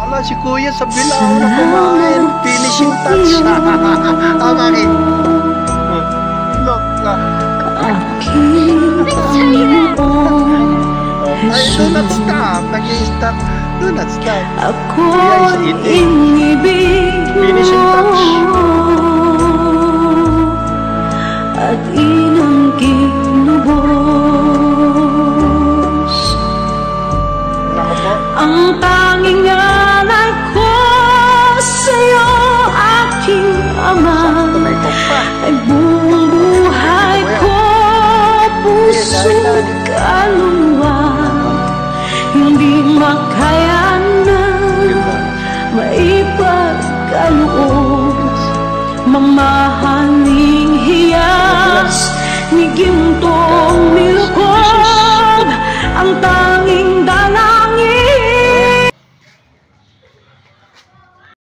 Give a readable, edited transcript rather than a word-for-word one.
Ala, si Kuya sa Bilao na kumain. Finishing touch. Bakit? Look na. Ay, do not stop. Nag-i-stop. Do not stop. Kuya is eating. Finishing touch. At inang kinubos ang tanging alay ko sa'yo, aking ama, ay buong buhay ko, puso't kaluluwa, hindi makayanan maipagkaloob, mamahaling hiyas ni gintong